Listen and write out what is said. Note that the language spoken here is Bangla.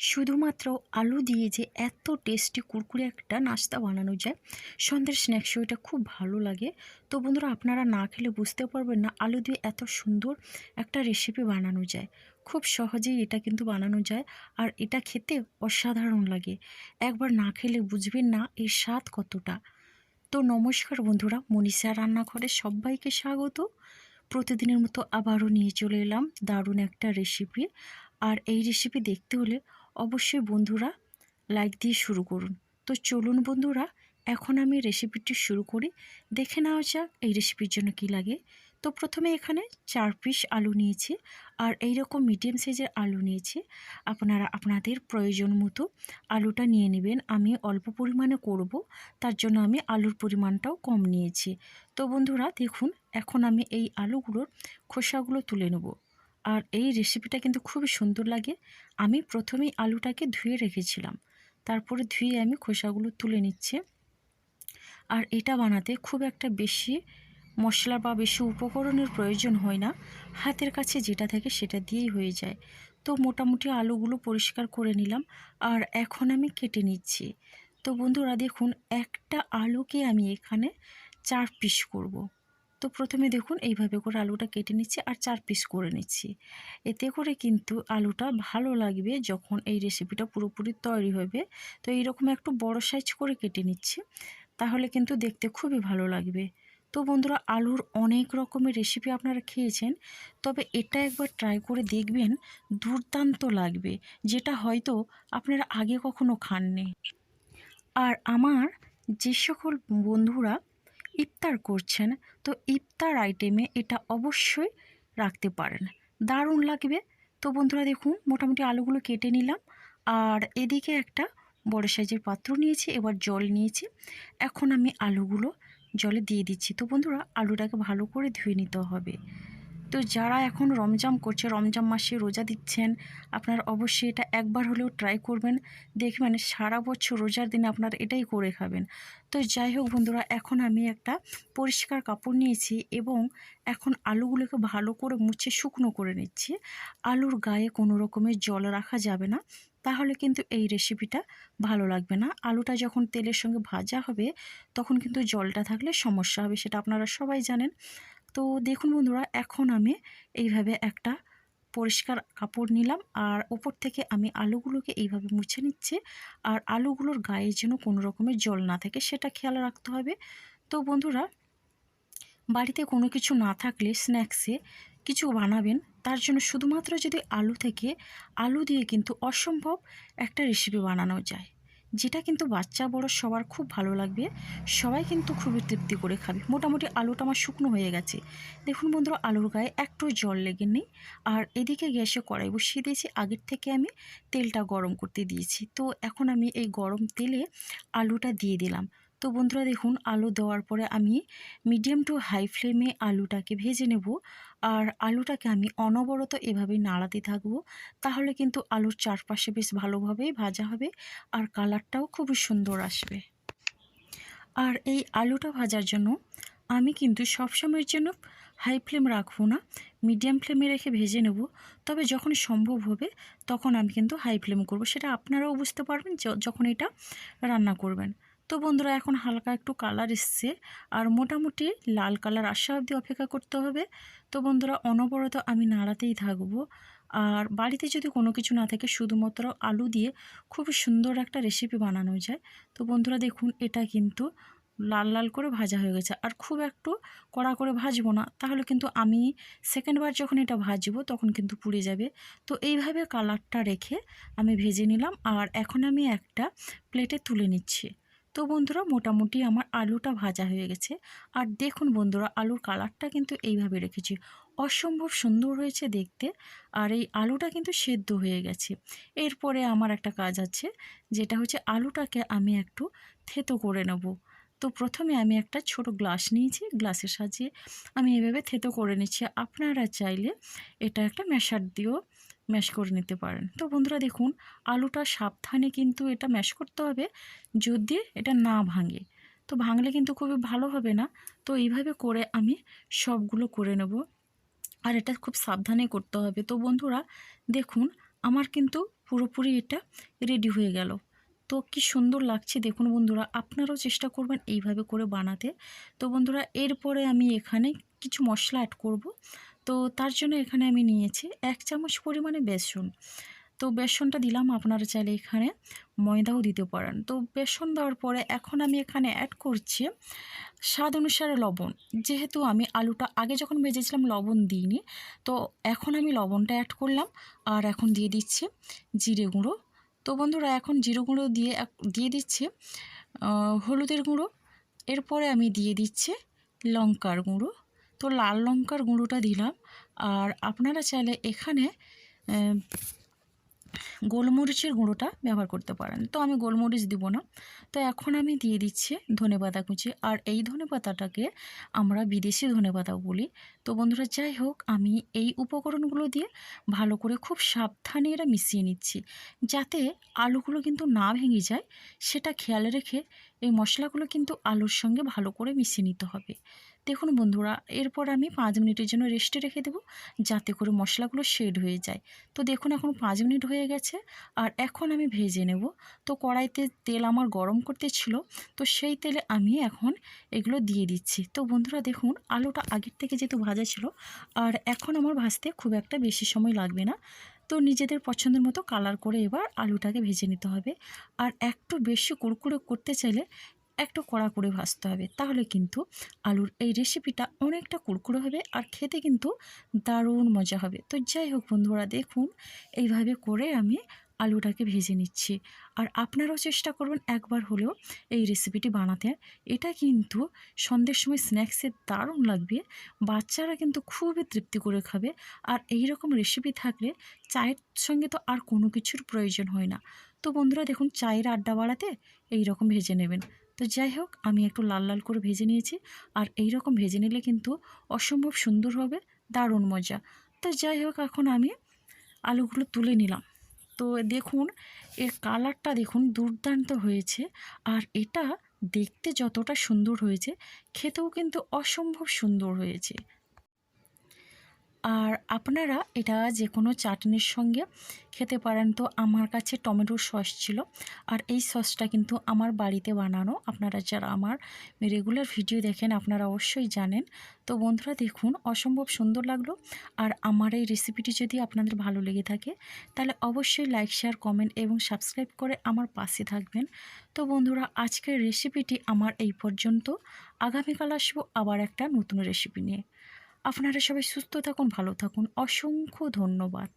শুধুমাত্র আলু দিয়ে যে এত টেস্টি কুরকুরে একটা নাস্তা বানানো যায়, সন্ধ্যের স্ন্যাক্সও এটা খুব ভালো লাগে। তো বন্ধুরা, আপনারা না খেলে বুঝতে পারবেন না আলু দিয়ে এত সুন্দর একটা রেসিপি বানানো যায়। খুব সহজেই এটা কিন্তু বানানো যায়, আর এটা খেতে অসাধারণ লাগে। একবার না খেলে বুঝবেন না এর স্বাদ কতটা। তো নমস্কার বন্ধুরা, মনীষা রান্নাঘরে সবাইকে স্বাগত। প্রতিদিনের মতো আবারও নিয়ে চলে এলাম দারুণ একটা রেসিপি। আর এই রেসিপি দেখতে হলে অবশ্যই বন্ধুরা লাইক দিয়ে শুরু করুন। তো চলুন বন্ধুরা, এখন আমি রেসিপিটি শুরু করি। দেখে নেওয়া যাক এই রেসিপির জন্য কি লাগে। তো প্রথমে এখানে 4 পিস আলু নিয়েছি, আর এই রকম মিডিয়াম সাইজের আলু নিয়েছি। আপনারা আপনাদের প্রয়োজন মতো আলুটা নিয়ে নেবেন। আমি অল্প পরিমাণে করব, তার জন্য আমি আলুর পরিমাণটাও কম নিয়েছি। তো বন্ধুরা দেখুন, এখন আমি এই আলুগুলোর খোসাগুলো তুলে নেব। আর এই রেসিপিটা কিন্তু খুবই সুন্দর লাগে। আমি প্রথমেই আলুটাকে ধুয়ে রেখেছিলাম, তারপরে ধুয়ে আমি খোসাগুলো তুলে নিচ্ছি। আর এটা বানাতে খুব একটা বেশি মশলা বা বেশি উপকরণের প্রয়োজন হয় না, হাতের কাছে যেটা থাকে সেটা দিয়েই হয়ে যায়। তো মোটামুটি আলুগুলো পরিষ্কার করে নিলাম, আর এখন আমি কেটে নিচ্ছি। তো বন্ধুরা দেখুন, একটা আলুকে আমি এখানে 4 পিস করব। তো প্রথমে দেখুন এইভাবে করে আলুটা কেটে নিচ্ছি আর 4 পিস করে নিচ্ছি। এতে করে কিন্তু আলুটা ভালো লাগবে যখন এই রেসিপিটা পুরোপুরি তৈরি হবে। তো এইরকম একটু বড় সাইজ করে কেটে নিচ্ছি, তাহলে কিন্তু দেখতে খুবই ভালো লাগবে। তো বন্ধুরা, আলুর অনেক রকমের রেসিপি আপনারা খেয়েছেন, তবে এটা একবার ট্রাই করে দেখবেন, দুর্দান্ত লাগবে, যেটা হয়তো আপনারা আগে কখনো খাননি। আর আমার যে সকল বন্ধুরা ইফতার করছেন, তো ইফতার আইটেমে এটা অবশ্যই রাখতে পারেন, দারুণ লাগবে। তো বন্ধুরা দেখুন, মোটামুটি আলুগুলো কেটে নিলাম, আর এদিকে একটা বড় সাইজের পাত্র নিয়েছি, এবার জল নিয়েছি। এখন আমি আলুগুলো জলে দিয়ে দিচ্ছি। তো বন্ধুরা, আলুটাকে ভালো করে ধুয়ে নিতে হবে। তো যারা এখন রমজান করছে, রমজান মাসে রোজা দিচ্ছেন, আপনারা অবশ্যই এটা একবার হলেও ট্রাই করবেন। দেখবেন সারা বছর রোজার দিনে আপনারা এটাই করে খাবেন। তো যাই হোক বন্ধুরা, এখন আমি একটা পরিষ্কার কাপড় নিয়েছি এবং এখন আলুগুলোকে ভালো করে মুছে শুকনো করে নিচ্ছি। আলুর গায়ে কোনো রকমের জল রাখা যাবে না, তাহলে কিন্তু এই রেসিপিটা ভালো লাগবে না। আলুটা যখন তেলের সঙ্গে ভাজা হবে, তখন কিন্তু জলটা থাকলে সমস্যা হবে, সেটা আপনারা সবাই জানেন। তো দেখুন বন্ধুরা, এখন আমি এইভাবে একটা পরিষ্কার কাপড় নিলাম, আর ওপর থেকে আমি আলুগুলোকে এইভাবে মুছে নিচ্ছি। আর আলুগুলোর গায়ে যেন কোনো রকমের জল না থাকে, সেটা খেয়াল রাখতে হবে। তো বন্ধুরা, বাড়িতে কোনো কিছু না থাকলে স্ন্যাক্সে কিছু বানাবেন, তার জন্য শুধুমাত্র যদি আলু থেকে, আলু দিয়ে কিন্তু অসম্ভব একটা রেসিপি বানানো যায়, যেটা কিন্তু বাচ্চা বড় সবার খুব ভালো লাগবে। সবাই কিন্তু খুবই তৃপ্তি করে খাবে। মোটামুটি আলুটা আমার শুকনো হয়ে গেছে। দেখুন বন্ধুরা, আলুর গায়ে একটু জল লেগে নেই। আর এদিকে গ্যাসে কড়াই বসিয়ে দিয়েছি, আগের থেকে আমি তেলটা গরম করতে দিয়েছি। তো এখন আমি এই গরম তেলে আলুটা দিয়ে দিলাম। তো বন্ধুরা দেখুন, আলু দেওয়ার পরে আমি মিডিয়াম টু হাই ফ্লেমে আলুটাকে ভেজে নেব। আর আলুটাকে আমি অনবরত এভাবেই নাড়াতে থাকবো, তাহলে কিন্তু আলুর চারপাশে বেশ ভালোভাবেই ভাজা হবে, আর কালারটাও খুবই সুন্দর আসবে। আর এই আলুটা ভাজার জন্য আমি কিন্তু সবসময়ের জন্য হাই ফ্লেম রাখবো না, মিডিয়াম ফ্লেমে রেখে ভেজে নেব। তবে যখন সম্ভব হবে তখন আমি কিন্তু হাই ফ্লেম করব, সেটা আপনারাও বুঝতে পারবেন যখন এটা রান্না করবেন। তো বন্ধুরা, এখন হালকা একটু কালার এসছে, আর মোটামুটি লাল কালার আসা অবধি অপেক্ষা করতে হবে। তো বন্ধুরা, অনবরত আমি নাড়াতেই থাকবো। আর বাড়িতে যদি কোনো কিছু না থাকে, শুধুমাত্র আলু দিয়ে খুব সুন্দর একটা রেসিপি বানানো যায়। তো বন্ধুরা দেখুন, এটা কিন্তু লাল লাল করে ভাজা হয়ে গেছে। আর খুব একটু কড়া করে ভাজবো না, তাহলে কিন্তু আমি সেকেন্ডবার যখন এটা ভাজবো তখন কিন্তু পুড়ে যাবে। তো এইভাবে কালারটা রেখে আমি ভেজে নিলাম, আর এখন আমি একটা প্লেটে তুলে নিচ্ছি। তো বন্ধুরা, মোটামুটি আমার আলুটা ভাজা হয়ে গেছে। আর দেখুন বন্ধুরা, আলুর কালারটা কিন্তু এইভাবে রেখেছি, অসম্ভব সুন্দর হয়েছে দেখতে। আর এই আলুটা কিন্তু সেদ্ধ হয়ে গেছে। এরপরে আমার একটা কাজ আছে, যেটা হচ্ছে আলুটাকে আমি একটু থেতো করে নেব। তো প্রথমে আমি একটা ছোট গ্লাস নিয়েছি, গ্লাসের সাহায্যে আমি এভাবে থেতো করে নিচ্ছি। আপনারা চাইলে এটা একটা ম্যাশার দিয়েও ম্যাশ করে নিতে পারেন। তো বন্ধুরা দেখুন, আলুটা সাবধানে কিন্তু এটা ম্যাশ করতে হবে, যদি এটা না ভাঙে। তো ভাঙলে কিন্তু খুবই ভালো হবে না। তো এইভাবে করে আমি সবগুলো করে নেব, আর এটা খুব সাবধানে করতে হবে। তো বন্ধুরা দেখুন, আমার কিন্তু পুরোপুরি এটা রেডি হয়ে গেল। তো কি সুন্দর লাগছে দেখুন বন্ধুরা, আপনারাও চেষ্টা করবেন এইভাবে করে বানাতে। তো বন্ধুরা এরপরে আমি এখানে কিছু মশলা অ্যাড করব। তো তার জন্য এখানে আমি নিয়েছি 1 চামচ পরিমাণে বেসন। তো বেসনটা দিলাম, আপনারা চাইলে এখানে ময়দাও দিতে পারেন। তো বেসন দেওয়ার পরে এখন আমি এখানে অ্যাড করছি স্বাদ অনুসারে লবণ। যেহেতু আমি আলুটা আগে যখন ভেজেছিলাম লবণ দিইনি, তো এখন আমি লবণটা অ্যাড করলাম। আর এখন দিয়ে দিচ্ছি জিরে গুঁড়ো। তো বন্ধুরা এখন জিরে গুঁড়ো দিয়ে দিচ্ছি হলুদের গুঁড়ো। এরপরে আমি দিয়ে দিচ্ছি লঙ্কার গুঁড়ো। তো লাল লঙ্কার গুঁড়োটা দিলাম। আর আপনারা চাইলে এখানে গোলমরিচের গুঁড়োটা ব্যবহার করতে পারেন। তো আমি গোলমরিচ দিব না। তো এখন আমি দিয়ে দিচ্ছি ধনেপাতা কুচি। আর এই ধনেপাতাটাকে আমরা বিদেশি ধনেপাতা বলি। তো বন্ধুরা যাই হোক, আমি এই উপকরণগুলো দিয়ে ভালো করে খুব সাবধানে এরা মিশিয়ে নিচ্ছি, যাতে আলুগুলো কিন্তু না ভেঙে যায়। সেটা খেয়াল রেখে এই মশলাগুলো কিন্তু আলুর সঙ্গে ভালো করে মিশিয়ে নিতে হবে। দেখুন বন্ধুরা, এরপর আমি 5 মিনিটের জন্য রেস্টে রেখে দেবো, যাতে করে মশলাগুলো শেড হয়ে যায়। তো দেখুন এখন 5 মিনিট হয়ে গেছে। আর এখন আমি ভেজে নেব। তো কড়াইতে তেল আমার গরম করতে ছিল, তো সেই তেলে আমি এখন এগুলো দিয়ে দিচ্ছি। তো বন্ধুরা দেখুন, আলুটা আগের থেকে যেহেতু ভাজা ছিল, আর এখন আমার ভাজতে খুব একটা বেশি সময় লাগবে না। তো নিজেদের পছন্দের মতো কালার করে এবার আলুটাকে ভেজে নিতে হবে। আর একটু বেশি কুড়কুড়ে করতে চাইলে একটু কড়া করে ভাজতে হবে, তাহলে কিন্তু আলুর এই রেসিপিটা অনেকটা কুড়কুড়ে হবে আর খেতে কিন্তু দারুণ মজা হবে। তো যাই হোক বন্ধুরা দেখুন, এইভাবে করে আমি আলুটাকে ভেজে নিচ্ছি। আর আপনারাও চেষ্টা করবেন একবার হলেও এই রেসিপিটি বানাতে। এটা কিন্তু সন্ধ্যের সময় স্ন্যাক্সে দারুণ লাগবে। বাচ্চারা কিন্তু খুবই তৃপ্তি করে খাবে। আর এই রকম রেসিপি থাকলে চায়ের সঙ্গে তো আর কোনো কিছুর প্রয়োজন হয় না। তো বন্ধুরা দেখুন, চায়ের আড্ডা বাড়াতে এই রকম ভেজে নেবেন। তো যাই হোক, আমি একটু লাল লাল করে ভেজে নিয়েছি। আর এই রকম ভেজে নিলে কিন্তু অসম্ভব সুন্দর হবে, দারুণ মজা। তো যাই হোক, এখন আমি আলুগুলো তুলে নিলাম। তো দেখুন, এর কালারটা দেখুন দুর্দান্ত হয়েছে। আর এটা দেখতে যতটা সুন্দর হয়েছে, খেতেও কিন্তু অসম্ভব সুন্দর হয়েছে। আর আপনারা এটা যে কোনো চাটনির সঙ্গে খেতে পারেন। তো আমার কাছে টমেটোর সস ছিল, আর এই সসটা কিন্তু আমার বাড়িতে বানানো। আপনারা যারা আমার রেগুলার ভিডিও দেখেন আপনারা অবশ্যই জানেন। তো বন্ধুরা দেখুন, অসম্ভব সুন্দর লাগলো। আর আমার এই রেসিপিটি যদি আপনাদের ভালো লেগে থাকে, তাহলে অবশ্যই লাইক, শেয়ার, কমেন্ট এবং সাবস্ক্রাইব করে আমার পাশে থাকবেন। তো বন্ধুরা আজকের রেসিপিটি আমার এই পর্যন্ত। আগামীকাল আসবো আবার একটা নতুন রেসিপি নিয়ে। আপনারা সবাই সুস্থ থাকুন, ভালো থাকুন। অসংখ্য ধন্যবাদ।